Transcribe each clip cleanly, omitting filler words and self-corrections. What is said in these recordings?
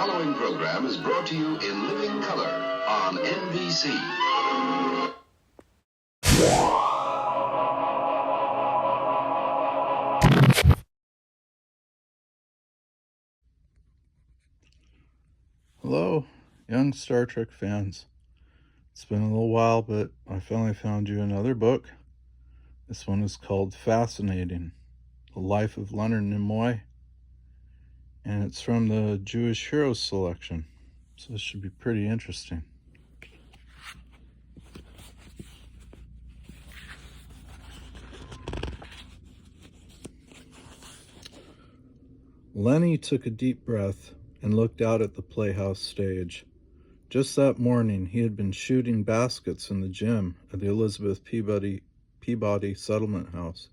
following program is brought to you in living color on NBC. Hello, young Star Trek fans. It's been a little while, but I finally found you another book. This one is called Fascinating, The Life of Leonard Nimoy, and it's from the Jewish Heroes selection, so this should be pretty interesting. Lenny took a deep breath and looked out at the playhouse stage. Just that morning, he had been shooting baskets in the gym at the Elizabeth Peabody Settlement House.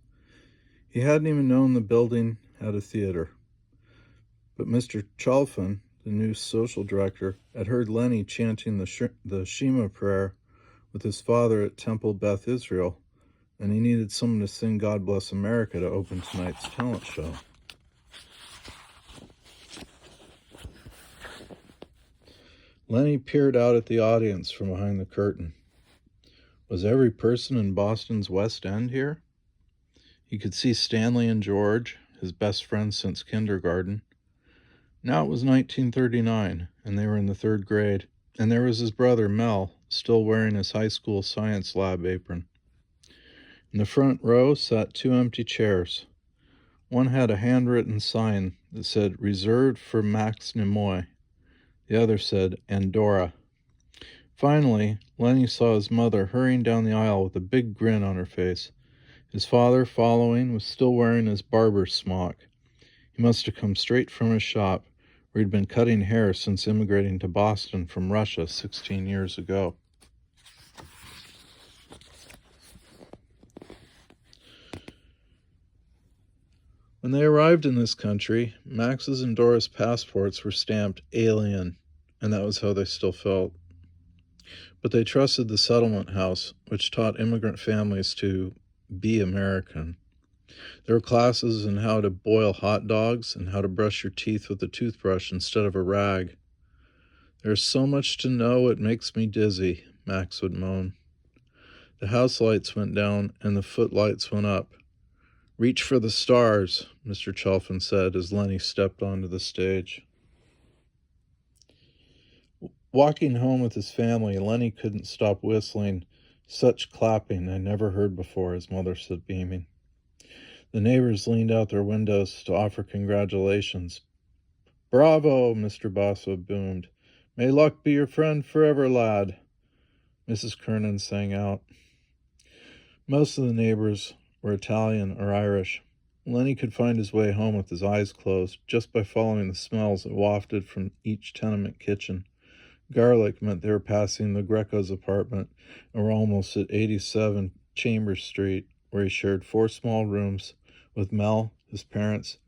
He hadn't even known the building had a theater. But Mr. Chalfin, the new social director, had heard Lenny chanting the Shema prayer with his father at Temple Beth Israel, and he needed someone to sing God Bless America to open tonight's talent show. Lenny peered out at the audience from behind the curtain. Was every person in Boston's West End here? He could see Stanley and George, his best friends since kindergarten. Now it was 1939, and they were in the third grade, and there was his brother, Mel, still wearing his high school science lab apron. In the front row sat two empty chairs. One had a handwritten sign that said, "Reserved for Max Nimoy." The other said, "Andorra." Finally, Lenny saw his mother hurrying down the aisle with a big grin on her face. His father, following, was still wearing his barber's smock. He must have come straight from his shop, where he'd been cutting hair since immigrating to Boston from Russia 16 years ago. When they arrived in this country, Max's and Dora's passports were stamped alien, and that was how they still felt. But they trusted the settlement house, which taught immigrant families to be American. There were classes in how to boil hot dogs and how to brush your teeth with a toothbrush instead of a rag. "There's so much to know it makes me dizzy," Max would moan. The house lights went down and the footlights went up. "Reach for the stars," Mr. Chalfin said as Lenny stepped onto the stage. Walking home with his family, Lenny couldn't stop whistling. "Such clapping I never heard before," his mother said, beaming. The neighbors leaned out their windows to offer congratulations. "Bravo," Mr. Bosso boomed. "May luck be your friend forever, lad," Mrs. Kernan sang out. Most of the neighbors were Italian or Irish. Lenny could find his way home with his eyes closed, just by following the smells that wafted from each tenement kitchen. Garlic meant they were passing the Greco's apartment and were almost at 87 Chambers Street, where he shared 4 small rooms with Mel, his parents,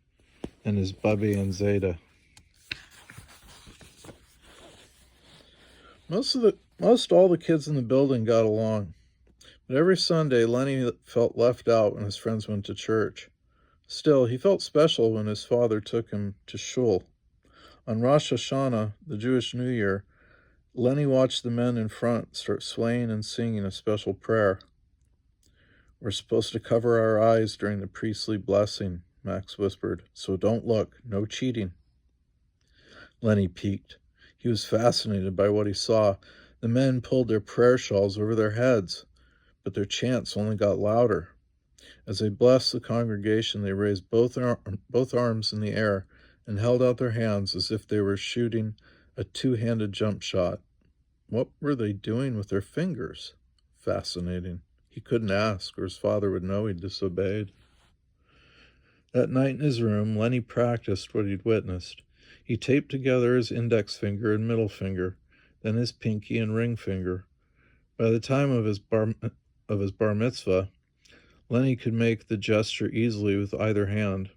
and his Bubby and Zeta. Most all the kids in the building got along, but every Sunday Lenny felt left out when his friends went to church. Still, he felt special when his father took him to shul. On Rosh Hashanah, the Jewish New Year, Lenny watched the men in front start swaying and singing a special prayer. "We're supposed to cover our eyes during the priestly blessing," Max whispered, "so don't look, no cheating." Lenny peeked. He was fascinated by what he saw. The men pulled their prayer shawls over their heads, but their chants only got louder. As they blessed the congregation, they raised both arms in the air and held out their hands as if they were shooting a 2-handed jump shot. What were they doing with their fingers? Fascinating. He couldn't ask, or his father would know he'd disobeyed. That night in his room, Lenny practiced what he'd witnessed. He taped together his index finger and middle finger, then his pinky and ring finger. By the time of his bar mitzvah, Lenny could make the gesture easily with either hand.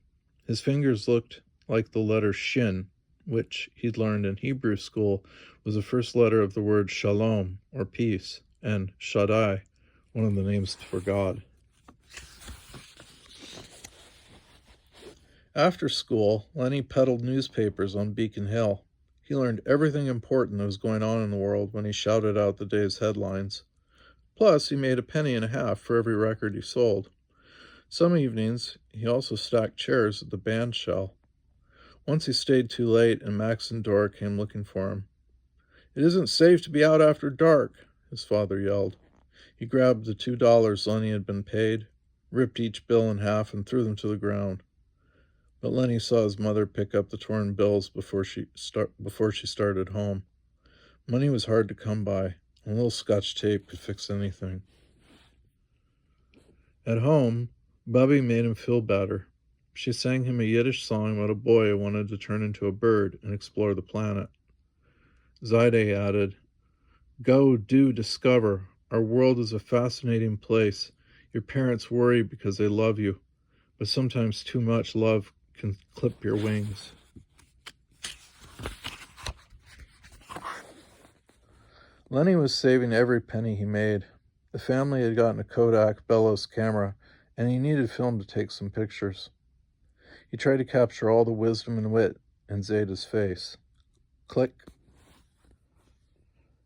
His fingers looked like the letter Shin, which he'd learned in Hebrew school was the first letter of the word Shalom, or peace, and Shaddai, one of the names for God. After school, Lenny peddled newspapers on Beacon Hill. He learned everything important that was going on in the world when he shouted out the day's headlines. Plus, he made a penny and a half for every record he sold. Some evenings, he also stacked chairs at the band shell. Once he stayed too late, and Max and Dora came looking for him. "It isn't safe to be out after dark," his father yelled. He grabbed the $2 Lenny had been paid, ripped each bill in half, and threw them to the ground. But Lenny saw his mother pick up the torn bills before she started home. Money was hard to come by, and a little Scotch tape could fix anything. At home, Bubby made him feel better. She sang him a Yiddish song about a boy who wanted to turn into a bird and explore the planet. Zaide added, "Go, do, discover. Our world is a fascinating place. Your parents worry because they love you, but sometimes too much love can clip your wings." Lenny was saving every penny he made. The family had gotten a Kodak Bellows camera, and he needed film to take some pictures. He tried to capture all the wisdom and wit in Zaida's face. Click.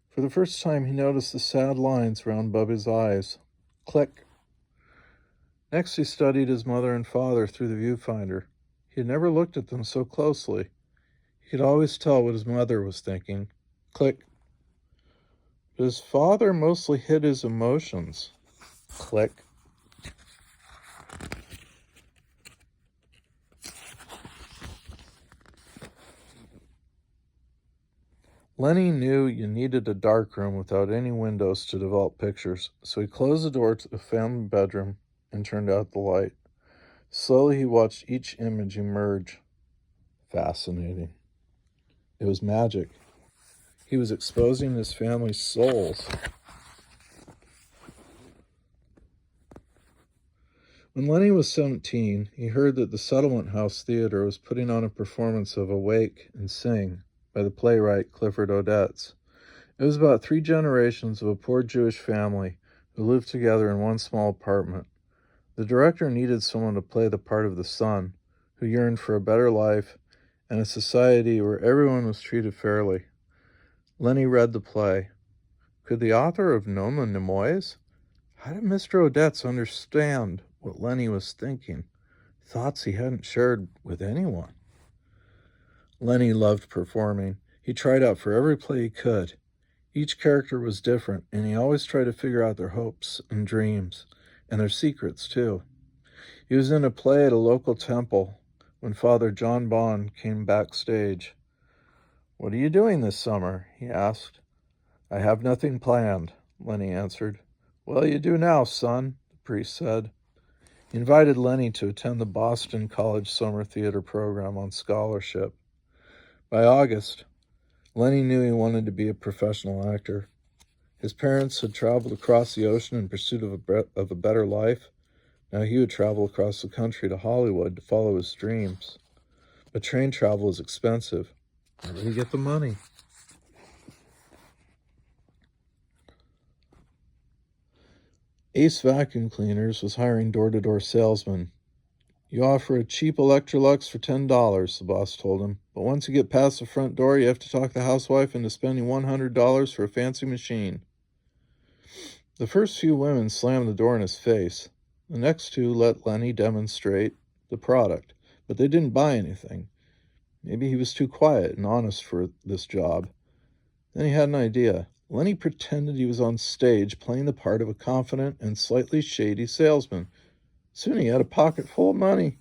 For the first time, he noticed the sad lines around Bubby's eyes. Click. Next, he studied his mother and father through the viewfinder. He had never looked at them so closely. He could always tell what his mother was thinking. Click. But his father mostly hid his emotions. Click. Lenny knew you needed a dark room without any windows to develop pictures, so he closed the door to the family bedroom and turned out the light. Slowly he watched each image emerge. Fascinating. It was magic. He was exposing his family's souls. When Lenny was 17, he heard that the Settlement House Theater was putting on a performance of Awake and Sing by the playwright Clifford Odets. It was about 3 generations of a poor Jewish family who lived together in one small apartment. The director needed someone to play the part of the son, who yearned for a better life and a society where everyone was treated fairly. Lenny read the play. Could the author have known the Nimoys? How did Mr. Odets understand what Lenny was thinking? Thoughts he hadn't shared with anyone. Lenny loved performing. He tried out for every play he could. Each character was different, and he always tried to figure out their hopes and dreams, and their secrets, too. He was in a play at a local temple when Father John Bond came backstage. "What are you doing this summer?" he asked. "I have nothing planned," Lenny answered. "Well, you do now, son," the priest said. He invited Lenny to attend the Boston College Summer Theater program on scholarship. By August, Lenny knew he wanted to be a professional actor. His parents had traveled across the ocean in pursuit of a better life. Now he would travel across the country to Hollywood to follow his dreams. But train travel was expensive. Where did he get the money? Ace Vacuum Cleaners was hiring door-to-door salesmen. "You offer a cheap Electrolux for $10, the boss told him. "But once you get past the front door, you have to talk the housewife into spending $100 for a fancy machine." The first few women slammed the door in his face. The next 2 let Lenny demonstrate the product, but they didn't buy anything. Maybe he was too quiet and honest for this job. Then he had an idea. Lenny pretended he was on stage playing the part of a confident and slightly shady salesman. Soon he had a pocket full of money.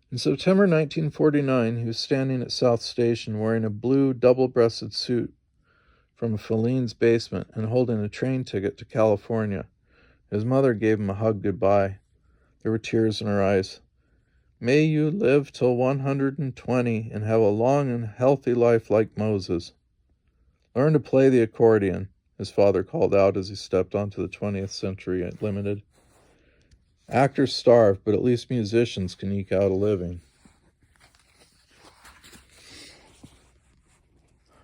In September 1949, he was standing at South Station wearing a blue double-breasted suit from a Feline's basement and holding a train ticket to California. His mother gave him a hug goodbye. There were tears in her eyes. "May you live till 120 and have a long and healthy life like Moses. Learn to play the accordion," his father called out as he stepped onto the 20th Century Limited. "Actors starve, but at least musicians can eke out a living."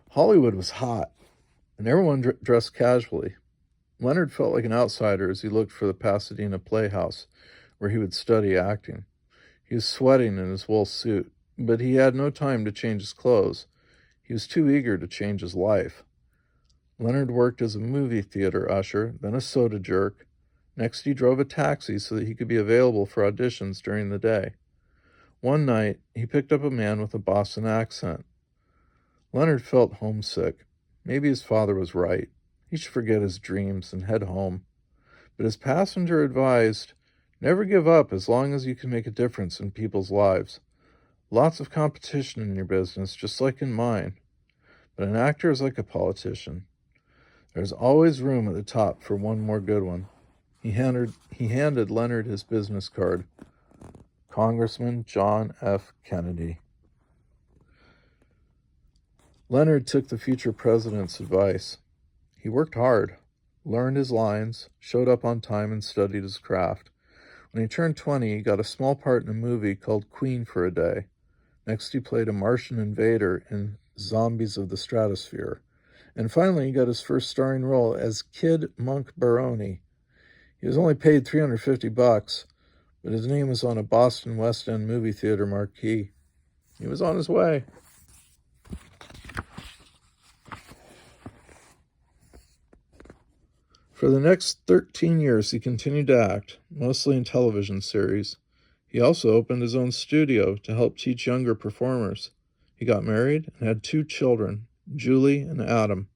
Hollywood was hot, and everyone dressed casually. Leonard felt like an outsider as he looked for the Pasadena Playhouse, where he would study acting. He was sweating in his wool suit, but he had no time to change his clothes. He was too eager to change his life. Leonard worked as a movie theater usher, then a soda jerk. Next, he drove a taxi so that he could be available for auditions during the day. One night, he picked up a man with a Boston accent. Leonard felt homesick. Maybe his father was right. He should forget his dreams and head home. But his passenger advised, "Never give up as long as you can make a difference in people's lives. Lots of competition in your business, just like in mine. But an actor is like a politician. There's always room at the top for one more good one." He handed Leonard his business card. Congressman John F. Kennedy. Leonard took the future president's advice. He worked hard, learned his lines, showed up on time, and studied his craft. When he turned 20, he got a small part in a movie called Queen for a Day. Next, he played a Martian invader in Zombies of the Stratosphere. And finally, he got his first starring role as Kid Monk Baroni. He was only paid $350, but his name was on a Boston West End movie theater marquee. He was on his way. For the next 13 years, he continued to act, mostly in television series. He also opened his own studio to help teach younger performers. He got married and had 2 children, Julie and Adam.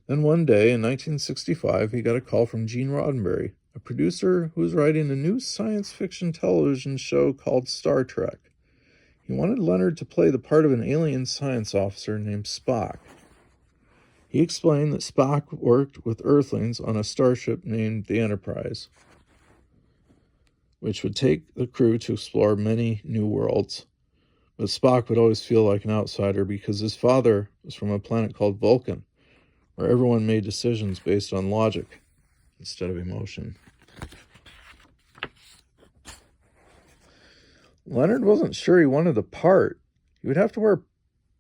Then one day in 1965, he got a call from Gene Roddenberry, a producer who was writing a new science fiction television show called Star Trek. He wanted Leonard to play the part of an alien science officer named Spock. He explained that Spock worked with Earthlings on a starship named the Enterprise, which would take the crew to explore many new worlds. But Spock would always feel like an outsider because his father was from a planet called Vulcan, where everyone made decisions based on logic instead of emotion. Leonard wasn't sure he wanted the part. He would have to wear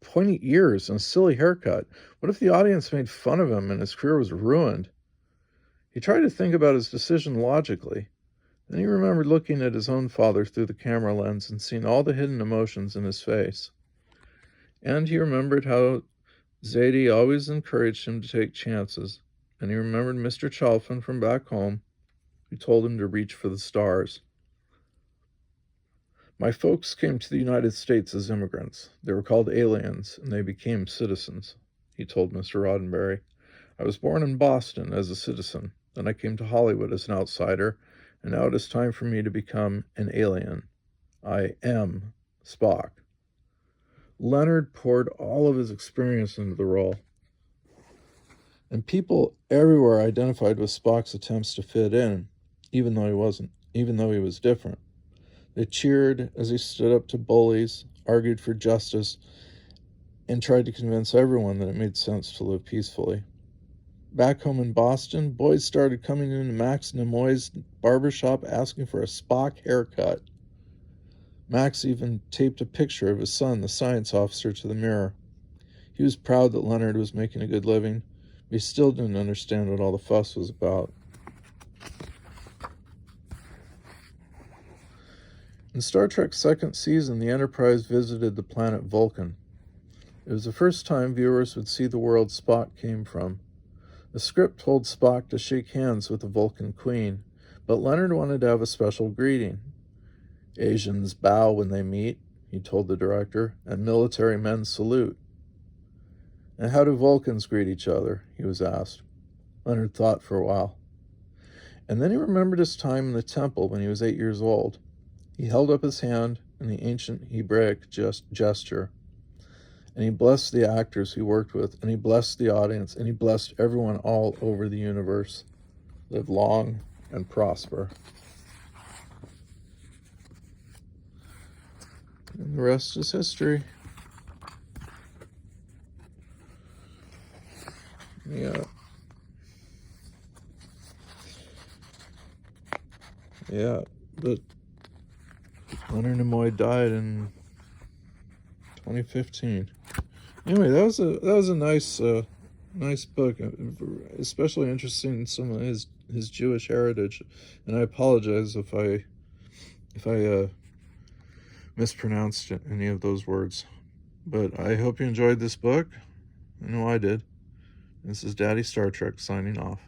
pointy ears and a silly haircut. What if the audience made fun of him and his career was ruined? He tried to think about his decision logically. Then he remembered looking at his own father through the camera lens and seeing all the hidden emotions in his face. And he remembered how Zadie always encouraged him to take chances. And he remembered Mr. Chalfin from back home, who told him to reach for the stars. "My folks came to the United States as immigrants. They were called aliens, and they became citizens," he told Mr. Roddenberry. "I was born in Boston as a citizen. Then I came to Hollywood as an outsider, and now it is time for me to become an alien. I am Spock." Leonard poured all of his experience into the role. And people everywhere identified with Spock's attempts to fit in, even though he was different. They cheered as he stood up to bullies, argued for justice, and tried to convince everyone that it made sense to live peacefully. Back home in Boston, boys started coming into Max Nimoy's barbershop asking for a Spock haircut. Max even taped a picture of his son, the science officer, to the mirror. He was proud that Leonard was making a good living, but he still didn't understand what all the fuss was about. In Star Trek's second season, the Enterprise visited the planet Vulcan. It was the first time viewers would see the world Spock came from. The script told Spock to shake hands with the Vulcan Queen, but Leonard wanted to have a special greeting. "Asians bow when they meet," he told the director, "and military men salute." "And how do Vulcans greet each other?" he was asked. Leonard thought for a while. And then he remembered his time in the temple when he was 8 years old. He held up his hand in the ancient Hebraic gesture, and he blessed the actors he worked with, and he blessed the audience, and he blessed everyone all over the universe. Live long and prosper. And the rest is history. Yeah. But Leonard Nimoy died in 2015. Anyway, that was a nice book, especially interested in some of his Jewish heritage. And I apologize if I mispronounced any of those words. But I hope you enjoyed this book. I know I did. This is Daddy Star Trek signing off.